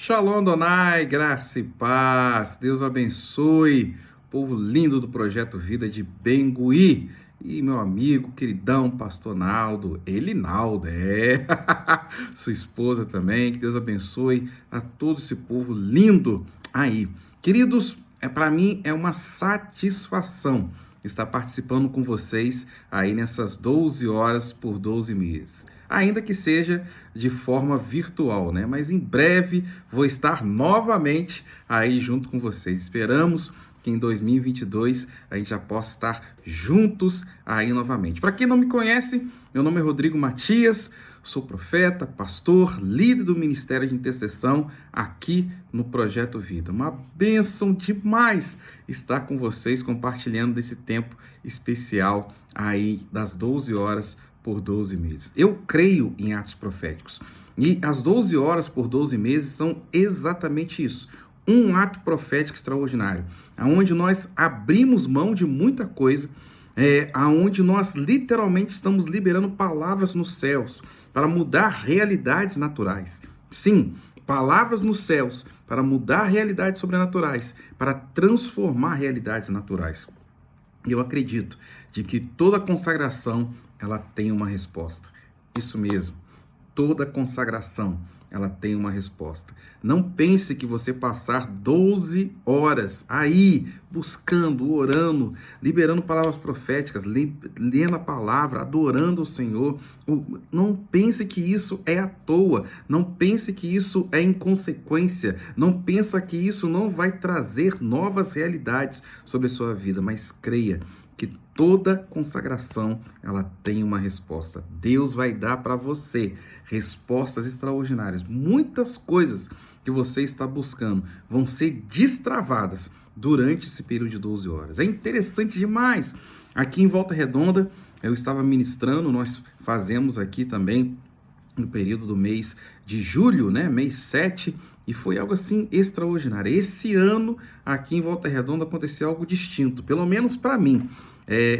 Shalom, Donai, graça e paz. Deus abençoe o povo lindo do Projeto Vida de Bengui. E meu amigo, queridão, pastor Naldo, Naldo, sua esposa também, que Deus abençoe a todo esse povo lindo aí. Queridos, para mim é uma satisfação estar participando com vocês aí nessas 12 horas por 12 meses. Ainda que seja de forma virtual, né? Mas em breve vou estar novamente aí junto com vocês. Esperamos que em 2022 a gente já possa estar juntos aí novamente. Para quem não me conhece, meu nome é Rodrigo Matias, sou profeta, pastor, líder do Ministério de Intercessão aqui no Projeto Vida. Uma bênção demais estar com vocês compartilhando desse tempo especial aí das 12 horas por 12 meses. Eu creio em atos proféticos. E as 12 horas por 12 meses são exatamente isso. Um ato profético extraordinário, onde nós abrimos mão de muita coisa, onde nós literalmente estamos liberando palavras nos céus para mudar realidades naturais. Sim, palavras nos céus para mudar realidades sobrenaturais, para transformar realidades naturais. E eu acredito de que toda consagração ela tem uma resposta. Isso mesmo, toda consagração ela tem uma resposta. Não pense que você passar 12 horas aí, buscando, orando, liberando palavras proféticas, lendo a palavra, adorando o Senhor. Não pense que isso é à toa. Não pense que isso é inconsequência. Não pense que isso não vai trazer novas realidades sobre a sua vida, mas creia que toda consagração ela tem uma resposta. Deus vai dar para você respostas extraordinárias. Muitas coisas que você está buscando vão ser destravadas durante esse período de 12 horas. É interessante demais. Aqui em Volta Redonda, eu estava ministrando, nós fazemos aqui também no período do mês de julho, né, mês 7, e foi algo assim extraordinário. Esse ano, aqui em Volta Redonda, aconteceu algo distinto, pelo menos para mim.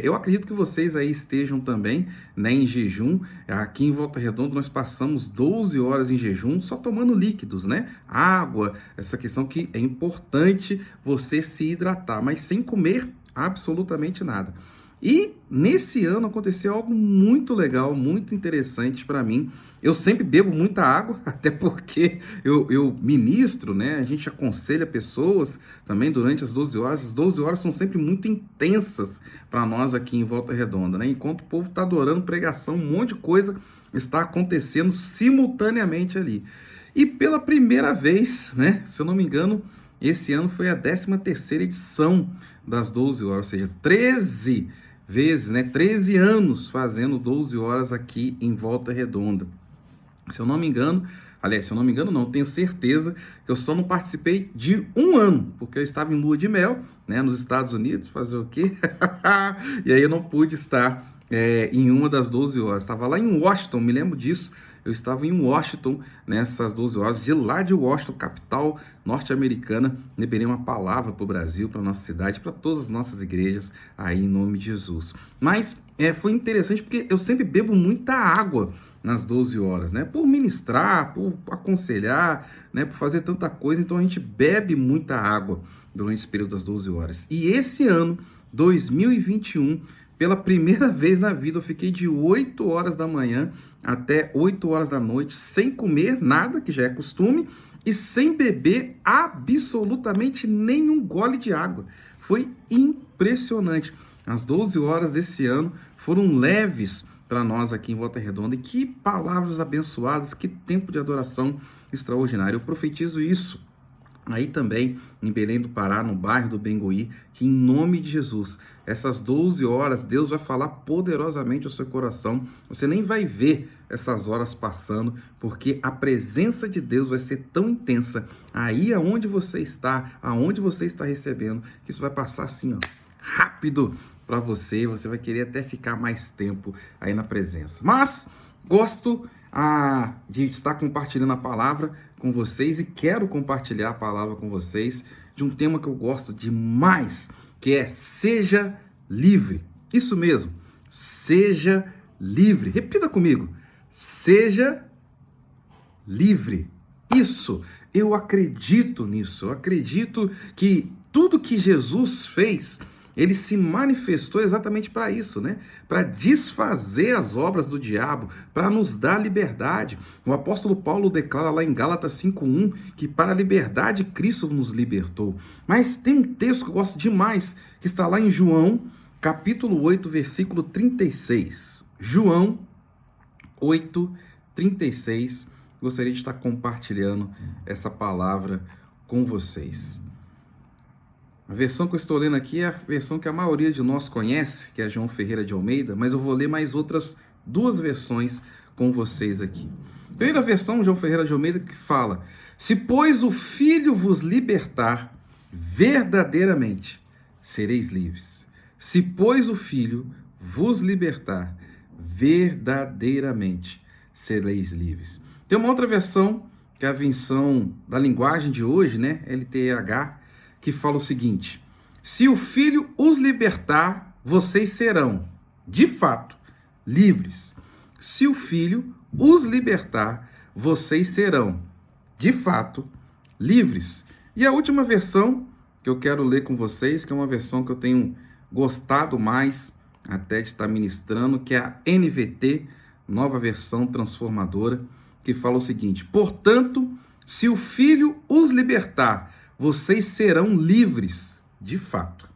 Eu acredito que vocês aí estejam também, né, em jejum. Aqui em Volta Redonda nós passamos 12 horas em jejum, só tomando líquidos, né? Água, essa questão que é importante você se hidratar, mas sem comer absolutamente nada. E nesse ano aconteceu algo muito legal, muito interessante para mim. Eu sempre bebo muita água, até porque eu ministro, né? A gente aconselha pessoas também durante as 12 horas. As 12 horas são sempre muito intensas para nós aqui em Volta Redonda, né? Enquanto o povo está adorando pregação, um monte de coisa está acontecendo simultaneamente ali. E pela primeira vez, né? Se eu não me engano, esse ano foi a 13ª edição das 12 horas, ou seja, 13 vezes, né? 13 anos fazendo 12 horas aqui em Volta Redonda. Se eu não me engano, aliás, se eu não me engano não, tenho certeza que eu só não participei de um ano, porque eu estava em lua de mel, né, nos Estados Unidos, fazer o quê? E aí eu não pude estar em uma das 12 horas. Estava lá em Washington, me lembro disso. Eu estava em Washington nessas 12 horas, de lá de Washington, capital norte-americana, liberei uma palavra para o Brasil, para a nossa cidade, para todas as nossas igrejas, aí em nome de Jesus. Mas foi interessante porque eu sempre bebo muita água nas 12 horas, né? Por ministrar, por aconselhar, né? Por fazer tanta coisa, então a gente bebe muita água durante esse período das 12 horas. E esse ano, 2021, pela primeira vez na vida, eu fiquei de 8 horas da manhã até 8 horas da noite, sem comer nada, que já é costume, e sem beber absolutamente nenhum gole de água. Foi impressionante. As 12 horas desse ano foram leves para nós aqui em Volta Redonda. E que palavras abençoadas, que tempo de adoração extraordinário. Eu profetizo isso aí também em Belém do Pará, no bairro do Bengui, que em nome de Jesus, essas 12 horas, Deus vai falar poderosamente ao seu coração. Você nem vai ver essas horas passando, porque a presença de Deus vai ser tão intensa aí aonde você está recebendo, que isso vai passar assim, ó, rápido para você vai querer até ficar mais tempo aí na presença. Mas gosto de estar compartilhando a palavra com vocês e quero compartilhar a palavra com vocês de um tema que eu gosto demais, que é seja livre. Isso mesmo, seja livre. Repita comigo, seja livre. isso. Eu acredito nisso. Eu acredito que tudo que Jesus fez, ele se manifestou exatamente para isso, né? Para desfazer as obras do diabo, para nos dar liberdade. O apóstolo Paulo declara lá em Gálatas 5:1 que para a liberdade Cristo nos libertou. Mas tem um texto que eu gosto demais, que está lá em João, capítulo 8, versículo 36. João 8:36. Gostaria de estar compartilhando essa palavra com vocês. A versão que eu estou lendo aqui é a versão que a maioria de nós conhece, que é João Ferreira de Almeida, mas eu vou ler mais outras duas versões com vocês aqui. Primeira versão, João Ferreira de Almeida, que fala: se, pois, o Filho vos libertar, verdadeiramente sereis livres. Se, pois, o Filho vos libertar, verdadeiramente sereis livres. Tem uma outra versão, que é a versão da linguagem de hoje, né? LTH, que fala o seguinte: se o Filho os libertar, vocês serão, de fato, livres. Se o Filho os libertar, vocês serão, de fato, livres. E a última versão que eu quero ler com vocês, que é uma versão que eu tenho gostado mais até de estar ministrando, que é a NVT, Nova Versão Transformadora, que fala o seguinte: portanto, se o Filho os libertar, vocês serão livres, de fato.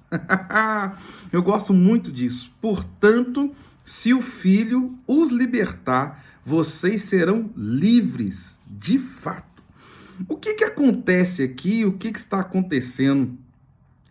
Eu gosto muito disso. Portanto, se o Filho os libertar, vocês serão livres, de fato. O que acontece aqui? O que está acontecendo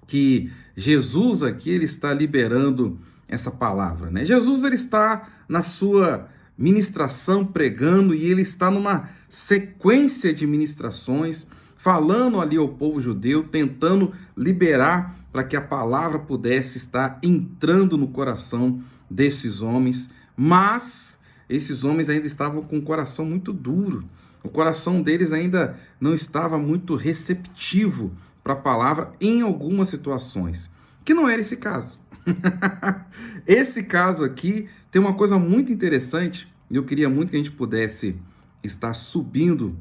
que Jesus aqui ele está liberando essa palavra, né? Jesus ele está na sua ministração pregando e ele está numa sequência de ministrações falando ali ao povo judeu, tentando liberar para que a palavra pudesse estar entrando no coração desses homens, mas esses homens ainda estavam com o coração muito duro, o coração deles ainda não estava muito receptivo para a palavra em algumas situações, que não era esse caso. Esse caso aqui tem uma coisa muito interessante, e eu queria muito que a gente pudesse estar subindo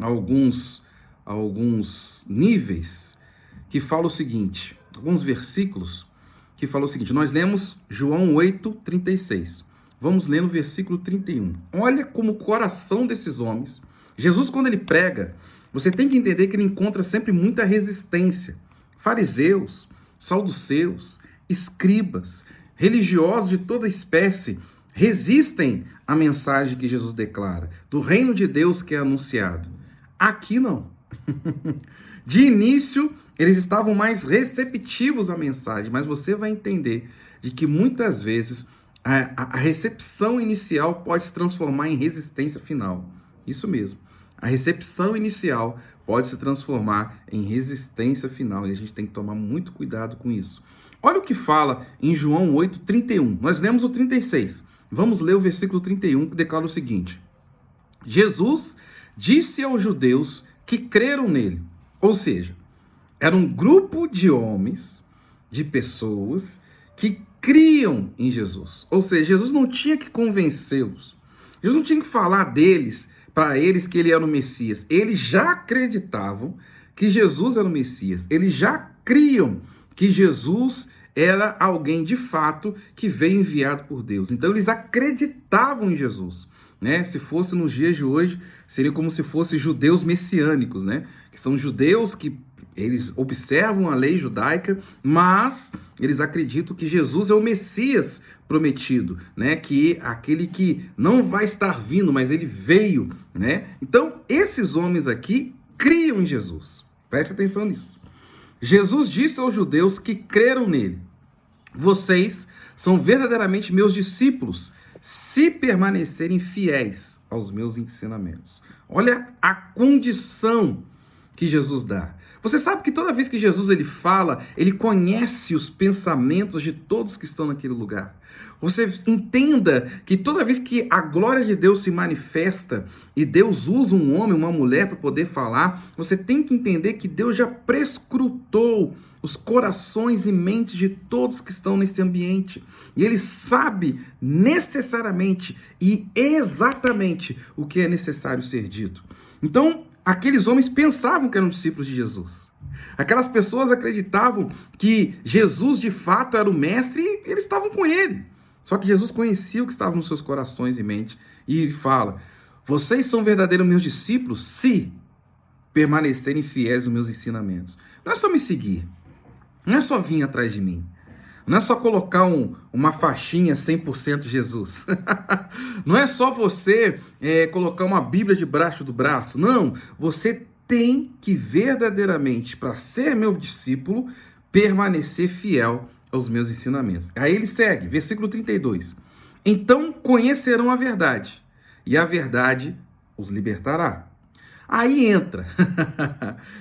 alguns níveis, que fala o seguinte, alguns versículos que falam o seguinte. Nós lemos João 8:36. Vamos ler no versículo 31. Olha como o coração desses homens, Jesus, quando ele prega, você tem que entender que ele encontra sempre muita resistência. Fariseus, saduceus, escribas, religiosos de toda espécie resistem à mensagem que Jesus declara, do reino de Deus que é anunciado. Aqui não. De início, eles estavam mais receptivos à mensagem, mas você vai entender de que muitas vezes a recepção inicial pode se transformar em resistência final. Isso mesmo. A recepção inicial pode se transformar em resistência final e a gente tem que tomar muito cuidado com isso. Olha o que fala em João 8:31. Nós lemos o 36. Vamos ler o versículo 31, que declara o seguinte: Jesus disse aos judeus que creram nele, ou seja, era um grupo de homens, de pessoas que criam em Jesus. Ou seja, Jesus não tinha que convencê-los. Jesus não tinha que falar deles, para eles, que ele era o Messias. Eles já acreditavam que Jesus era o Messias. Eles já criam que Jesus era alguém de fato que veio enviado por Deus. Então eles acreditavam em Jesus, né? Se fosse nos dias de hoje, seria como se fossem judeus messiânicos, né? Que são judeus que eles observam a lei judaica, mas eles acreditam que Jesus é o Messias prometido, né? Que aquele que não vai estar vindo, mas ele veio, né? Então, esses homens aqui criam em Jesus. Preste atenção nisso. Jesus disse aos judeus que creram nele: vocês são verdadeiramente meus discípulos, se permanecerem fiéis aos meus ensinamentos. Olha a condição que Jesus dá. Você sabe que toda vez que Jesus ele fala, ele conhece os pensamentos de todos que estão naquele lugar. Você entenda que toda vez que a glória de Deus se manifesta e Deus usa um homem, uma mulher para poder falar, você tem que entender que Deus já prescrutou os corações e mentes de todos que estão nesse ambiente. E ele sabe necessariamente e exatamente o que é necessário ser dito. Então, aqueles homens pensavam que eram discípulos de Jesus. Aquelas pessoas acreditavam que Jesus de fato era o mestre e eles estavam com ele. Só que Jesus conhecia o que estava nos seus corações e mente. E ele fala: vocês são verdadeiros meus discípulos se permanecerem fiéis aos meus ensinamentos. Não é só me seguir. Não é só vir atrás de mim. Não é só colocar uma faixinha 100% Jesus. Não é só você colocar uma Bíblia debaixo do braço. Não, você tem que verdadeiramente, para ser meu discípulo, permanecer fiel aos meus ensinamentos. Aí ele segue, versículo 32. Então conhecerão a verdade, e a verdade os libertará. Aí entra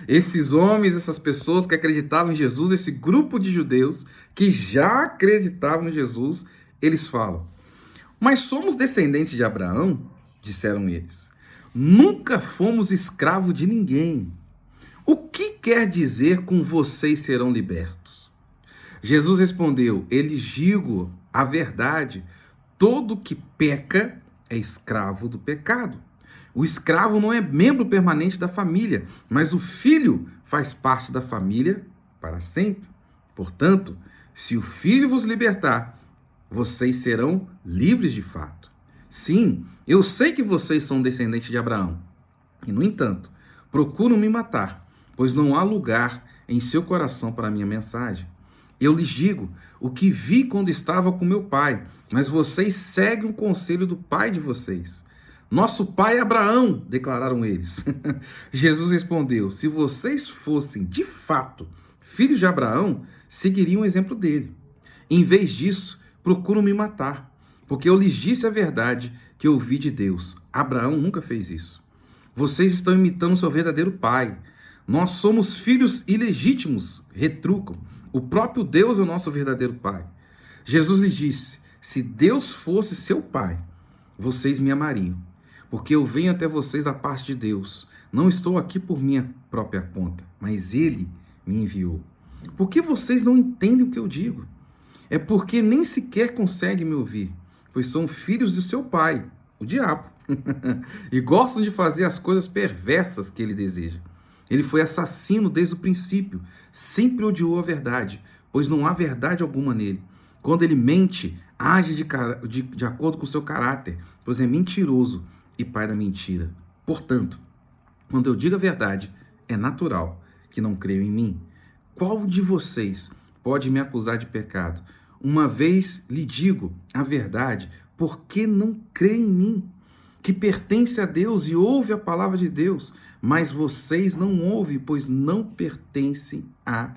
esses homens, essas pessoas que acreditavam em Jesus, esse grupo de judeus que já acreditavam em Jesus, eles falam: mas somos descendentes de Abraão, disseram eles. Nunca fomos escravos de ninguém. O que quer dizer com vocês serão libertos? Jesus respondeu: eu lhes digo a verdade, todo que peca é escravo do pecado. O escravo não é membro permanente da família, mas o filho faz parte da família para sempre. Portanto, se o filho vos libertar, vocês serão livres de fato. Sim, eu sei que vocês são descendentes de Abraão. E, no entanto, procuram me matar, pois não há lugar em seu coração para a minha mensagem. Eu lhes digo o que vi quando estava com meu pai, mas vocês seguem o conselho do pai de vocês. Nosso pai é Abraão, declararam eles. Jesus respondeu: se vocês fossem de fato filhos de Abraão, seguiriam o exemplo dele. Em vez disso, procuram me matar, porque eu lhes disse a verdade que ouvi de Deus. Abraão nunca fez isso. Vocês estão imitando seu verdadeiro pai. Nós somos filhos ilegítimos, retrucam. O próprio Deus é o nosso verdadeiro pai. Jesus lhes disse: se Deus fosse seu pai, vocês me amariam, porque eu venho até vocês da parte de Deus. Não estou aqui por minha própria conta, mas Ele me enviou. Por que vocês não entendem o que eu digo? É porque nem sequer conseguem me ouvir, pois são filhos do seu pai, o diabo, e gostam de fazer as coisas perversas que ele deseja. Ele foi assassino desde o princípio, sempre odiou a verdade, pois não há verdade alguma nele. Quando ele mente, age de acordo com o seu caráter, pois é mentiroso e pai da mentira. Portanto, quando eu digo a verdade, é natural que não creiam em mim. Qual de vocês pode me acusar de pecado? Uma vez lhe digo a verdade, por que não crê em mim? Que pertence a Deus e ouve a palavra de Deus, mas vocês não ouvem, pois não pertencem a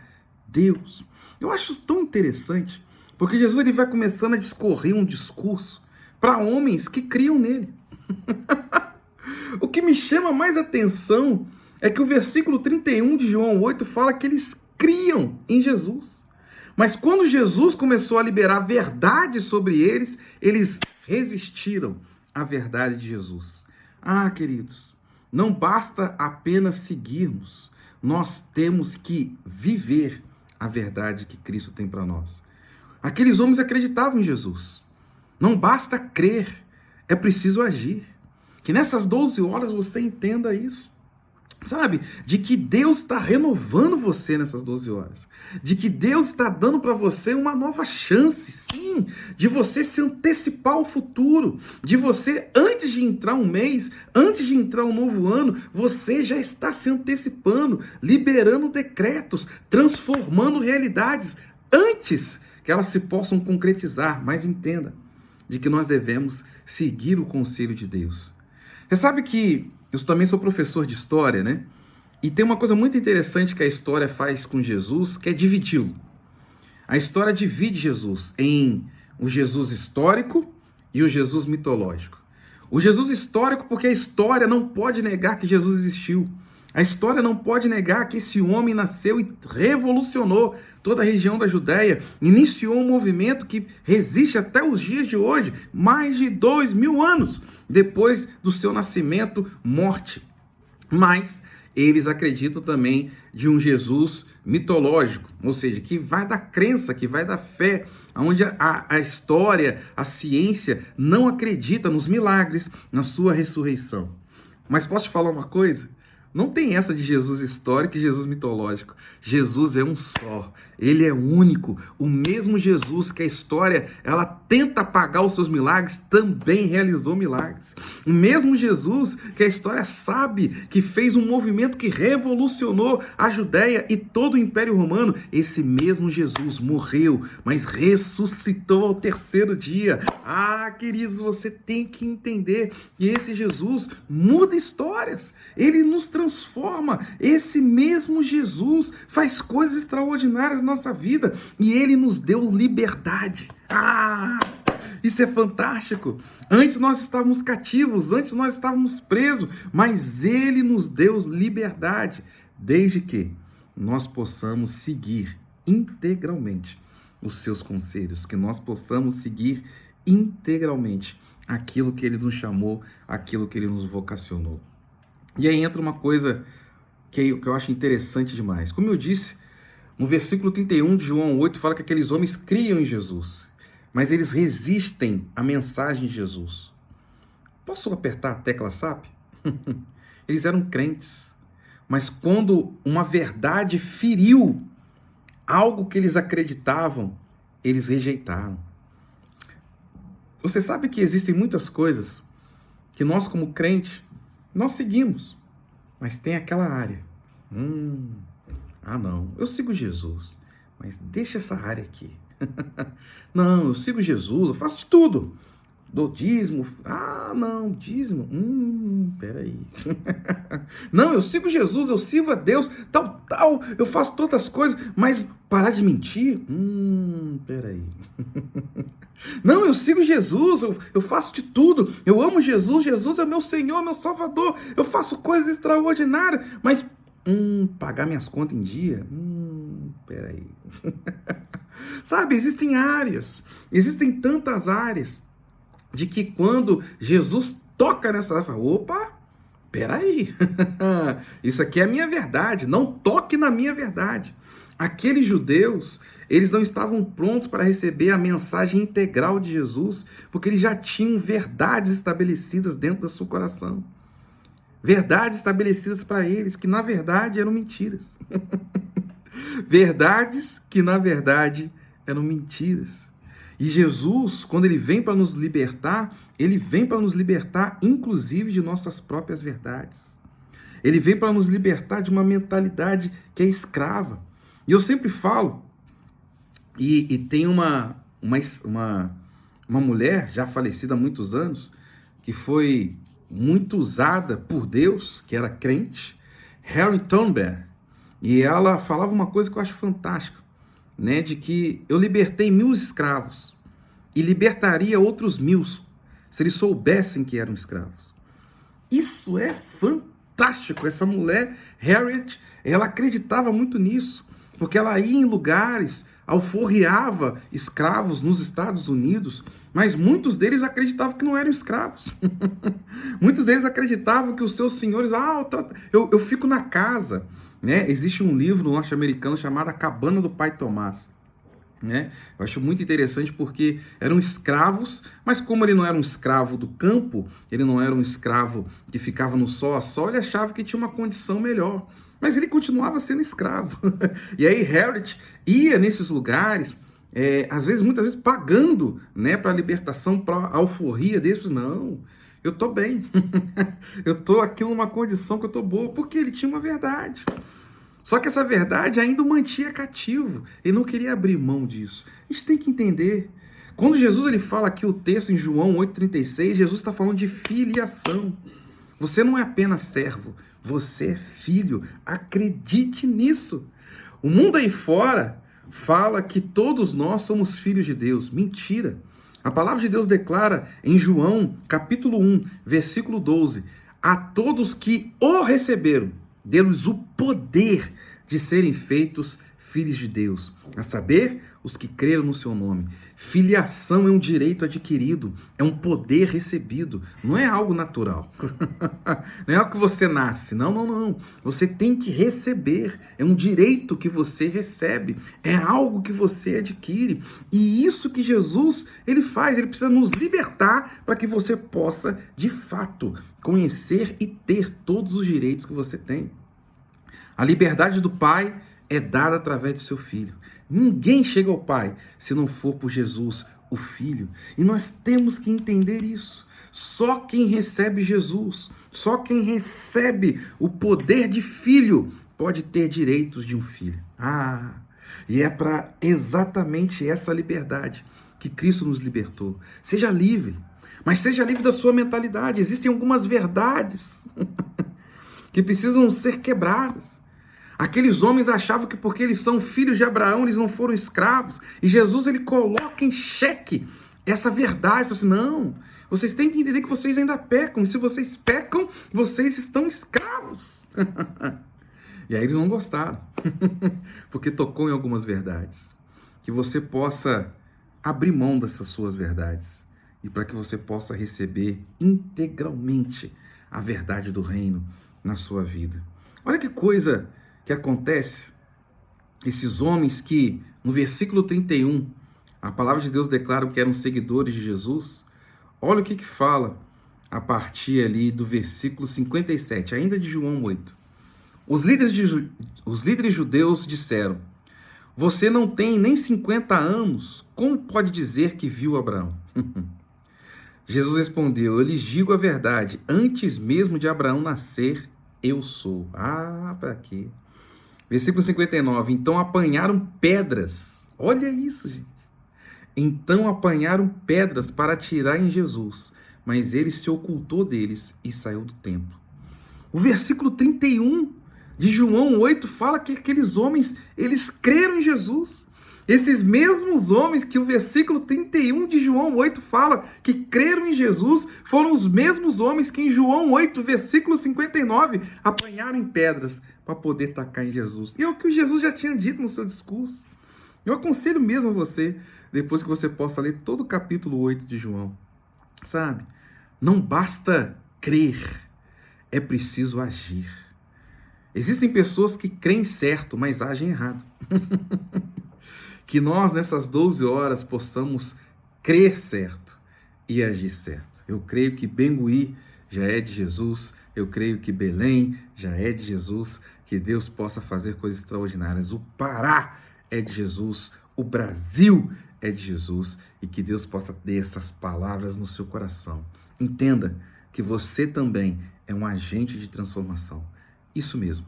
Deus. Eu acho tão interessante, porque Jesus ele vai começando a discorrer um discurso para homens que criam nele. O que me chama mais atenção é que o versículo 31 de João 8 fala que eles criam em Jesus. Mas quando Jesus começou a liberar verdade sobre eles, eles resistiram à verdade de Jesus. Ah, queridos, não basta apenas seguirmos, nós temos que viver a verdade que Cristo tem para nós. Aqueles homens acreditavam em Jesus. Não basta crer, é preciso agir. Que nessas 12 horas você entenda isso. Sabe? De que Deus está renovando você nessas 12 horas. De que Deus está dando para você uma nova chance, sim. De você se antecipar ao futuro. De você, antes de entrar um mês, antes de entrar um novo ano, você já está se antecipando, liberando decretos, transformando realidades antes que elas se possam concretizar. Mas entenda de que nós devemos seguir o conselho de Deus. Você sabe que eu também sou professor de história, né? E tem uma coisa muito interessante que a história faz com Jesus, que é dividi-lo. A história divide Jesus em o Jesus histórico e o Jesus mitológico. O Jesus histórico, porque a história não pode negar que Jesus existiu. A história não pode negar que esse homem nasceu e revolucionou toda a região da Judéia, iniciou um movimento que resiste até os dias de hoje, mais de 2000 anos depois do seu nascimento, morte. Mas eles acreditam também de um Jesus mitológico, ou seja, que vai da crença, que vai da fé, onde a história, a ciência não acredita nos milagres, na sua ressurreição. Mas posso te falar uma coisa? Não tem essa de Jesus histórico e Jesus mitológico. Jesus é um só. Ele é único. O mesmo Jesus que a história ela tenta apagar os seus milagres, também realizou milagres. O mesmo Jesus que a história sabe que fez um movimento que revolucionou a Judéia e todo o Império Romano, esse mesmo Jesus morreu, mas ressuscitou ao terceiro dia. Ah, queridos, você tem que entender que esse Jesus muda histórias. Ele nos transforma. Esse mesmo Jesus faz coisas extraordinárias na nossa vida e ele nos deu liberdade. Ah, isso é fantástico. Antes nós estávamos cativos, antes nós estávamos presos, mas ele nos deu liberdade, desde que nós possamos seguir integralmente os seus conselhos, que nós possamos seguir integralmente aquilo que ele nos chamou, aquilo que ele nos vocacionou. E aí entra uma coisa que eu acho interessante demais. Como eu disse, no versículo 31 de João 8, fala que aqueles homens criam em Jesus, mas eles resistem à mensagem de Jesus. Posso apertar a tecla SAP? Eles eram crentes, mas quando uma verdade feriu algo que eles acreditavam, eles rejeitaram. Você sabe que existem muitas coisas que nós, como crente, nós seguimos, mas tem aquela área. Não, eu sigo Jesus, mas deixa essa área aqui. Não, eu sigo Jesus, eu faço de tudo. Dou dízimo. Não, dízimo. Peraí. Não, eu sigo Jesus, eu sirvo a Deus, tal, eu faço todas as coisas, mas parar de mentir? Peraí. Não, eu sigo Jesus, eu faço de tudo, eu amo Jesus, Jesus é meu Senhor, meu Salvador, eu faço coisas extraordinárias, mas pagar minhas contas em dia? Peraí. Sabe, existem áreas, existem tantas áreas, de que quando Jesus toca nessa área, fala, opa, peraí, isso aqui é a minha verdade, não toque na minha verdade. Aqueles judeus, eles não estavam prontos para receber a mensagem integral de Jesus, porque eles já tinham verdades estabelecidas dentro do seu coração. Verdades estabelecidas para eles, que na verdade eram mentiras. Verdades que na verdade eram mentiras. E Jesus, quando ele vem para nos libertar, ele vem para nos libertar inclusive de nossas próprias verdades. Ele vem para nos libertar de uma mentalidade que é escrava. E eu sempre falo, e tem uma mulher já falecida há muitos anos, que foi muito usada por Deus, que era crente, Harriet Tubman, e ela falava uma coisa que eu acho fantástica, né, de que eu libertei 1000 escravos e libertaria outros 1000 se eles soubessem que eram escravos. Isso é fantástico. Essa mulher, Harriet, ela acreditava muito nisso, porque ela ia em lugares, alforriava escravos nos Estados Unidos, mas muitos deles acreditavam que não eram escravos. Muitos deles acreditavam que os seus senhores, eu fico na casa. Né? Existe um livro norte-americano chamado A Cabana do Pai Tomás. Né? Eu acho muito interessante porque eram escravos, mas como ele não era um escravo do campo, ele não era um escravo que ficava no sol a sol, ele achava que tinha uma condição melhor. Mas ele continuava sendo escravo. E aí Harriet ia nesses lugares, muitas vezes pagando, né, para a libertação, para a alforria desses. Não, eu estou bem. Eu estou aqui numa condição que eu estou boa, porque ele tinha uma verdade. Só que essa verdade ainda o mantinha cativo. Ele não queria abrir mão disso. A gente tem que entender. Quando Jesus ele fala aqui o texto em João 8,36, Jesus está falando de filiação. Você não é apenas servo, você é filho. Acredite nisso. O mundo aí fora fala que todos nós somos filhos de Deus. Mentira. A palavra de Deus declara em João, capítulo 1, versículo 12, a todos que o receberam, deu-lhes o poder de serem feitos filhos de Deus, a saber, os que creram no seu nome. Filiação é um direito adquirido, é um poder recebido, não é algo natural. Não é algo que você nasce, não. Você tem que receber, é um direito que você recebe, é algo que você adquire. E isso que Jesus, ele faz, ele precisa nos libertar para que você possa, de fato, conhecer e ter todos os direitos que você tem. A liberdade do Pai é dada através do seu Filho. Ninguém chega ao Pai se não for por Jesus, o Filho. E nós temos que entender isso. Só quem recebe Jesus, só quem recebe o poder de filho, pode ter direitos de um filho. E é para exatamente essa liberdade que Cristo nos libertou. Seja livre, mas seja livre da sua mentalidade. Existem algumas verdades que precisam ser quebradas. Aqueles homens achavam que porque eles são filhos de Abraão, eles não foram escravos. E Jesus, ele coloca em xeque essa verdade. Fala assim, não, vocês têm que entender que vocês ainda pecam. E se vocês pecam, vocês estão escravos. E aí eles não gostaram. Porque tocou em algumas verdades. Que você possa abrir mão dessas suas verdades. E para que você possa receber integralmente a verdade do reino na sua vida. Olha que coisa que acontece, esses homens que, no versículo 31, a palavra de Deus declara que eram seguidores de Jesus. Olha o que fala a partir ali do versículo 57, ainda de João 8. Os líderes judeus disseram, você não tem nem 50 anos, como pode dizer que viu Abraão? Jesus respondeu, eu lhes digo a verdade, antes mesmo de Abraão nascer, eu sou. Para quê? Versículo 59, então apanharam pedras. Olha isso, gente. Então apanharam pedras para atirar em Jesus, mas ele se ocultou deles e saiu do templo. O versículo 31 de João 8 fala que aqueles homens, eles creram em Jesus. Esses mesmos homens que o versículo 31 de João 8 fala que creram em Jesus, foram os mesmos homens que em João 8, versículo 59, apanharam em pedras para poder tacar em Jesus. E é o que Jesus já tinha dito no seu discurso. Eu aconselho mesmo a você, depois que você possa ler todo o capítulo 8 de João. Sabe? Não basta crer, é preciso agir. Existem pessoas que creem certo, mas agem errado. Que nós, nessas 12 horas, possamos crer certo e agir certo. Eu creio que Bengui já é de Jesus, eu creio que Belém já é de Jesus, que Deus possa fazer coisas extraordinárias. O Pará é de Jesus, o Brasil é de Jesus, e que Deus possa ter essas palavras no seu coração. Entenda que você também é um agente de transformação. Isso mesmo,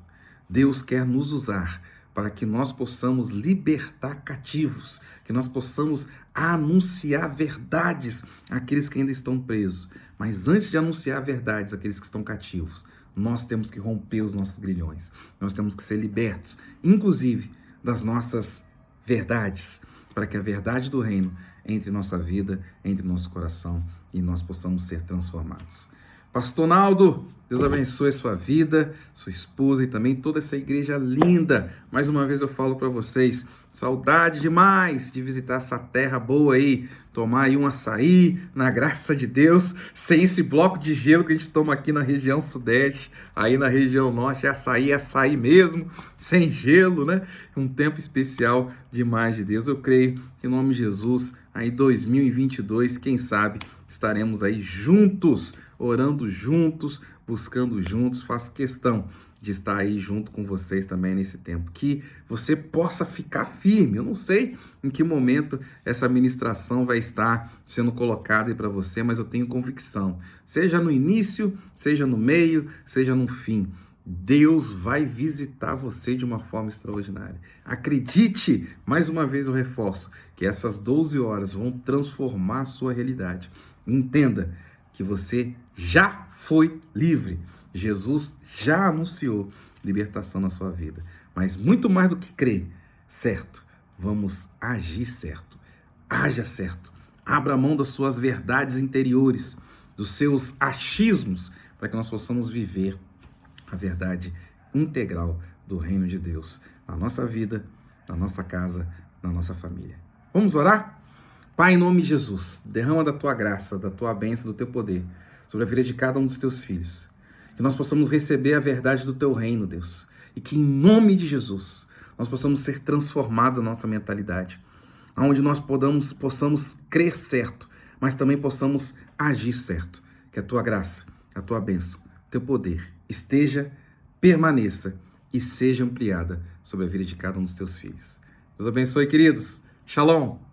Deus quer nos usar para que nós possamos libertar cativos, que nós possamos anunciar verdades àqueles que ainda estão presos. Mas antes de anunciar verdades àqueles que estão cativos, nós temos que romper os nossos grilhões. Nós temos que ser libertos, inclusive, das nossas verdades, para que a verdade do reino entre em nossa vida, entre em nosso coração e nós possamos ser transformados. Pastor Naldo, Deus abençoe a sua vida, sua esposa e também toda essa igreja linda. Mais uma vez eu falo para vocês, saudade demais de visitar essa terra boa aí, tomar aí um açaí, na graça de Deus, sem esse bloco de gelo que a gente toma aqui na região sudeste, aí na região norte, é açaí mesmo, sem gelo, né? Um tempo especial demais de Deus. Eu creio que em nome de Jesus, aí 2022, quem sabe, estaremos aí juntos, orando juntos, buscando juntos. Faço questão de estar aí junto com vocês também nesse tempo. Que você possa ficar firme. Eu não sei em que momento essa ministração vai estar sendo colocada aí para você, mas eu tenho convicção. Seja no início, seja no meio, seja no fim. Deus vai visitar você de uma forma extraordinária. Acredite, mais uma vez eu reforço, que essas 12 horas vão transformar a sua realidade. Entenda que você já foi livre. Jesus já anunciou libertação na sua vida. Mas muito mais do que crer, certo? Vamos agir certo. Haja certo. Abra mão das suas verdades interiores, dos seus achismos, para que nós possamos viver a verdade integral do reino de Deus na nossa vida, na nossa casa, na nossa família. Vamos orar? Pai, em nome de Jesus, derrama da tua graça, da tua bênção, do teu poder sobre a vida de cada um dos teus filhos. Que nós possamos receber a verdade do teu reino, Deus. E que em nome de Jesus nós possamos ser transformados na nossa mentalidade. Onde nós possamos crer certo, mas também possamos agir certo. Que a tua graça, a tua bênção, o teu poder esteja, permaneça e seja ampliada sobre a vida de cada um dos teus filhos. Deus abençoe, queridos. Shalom!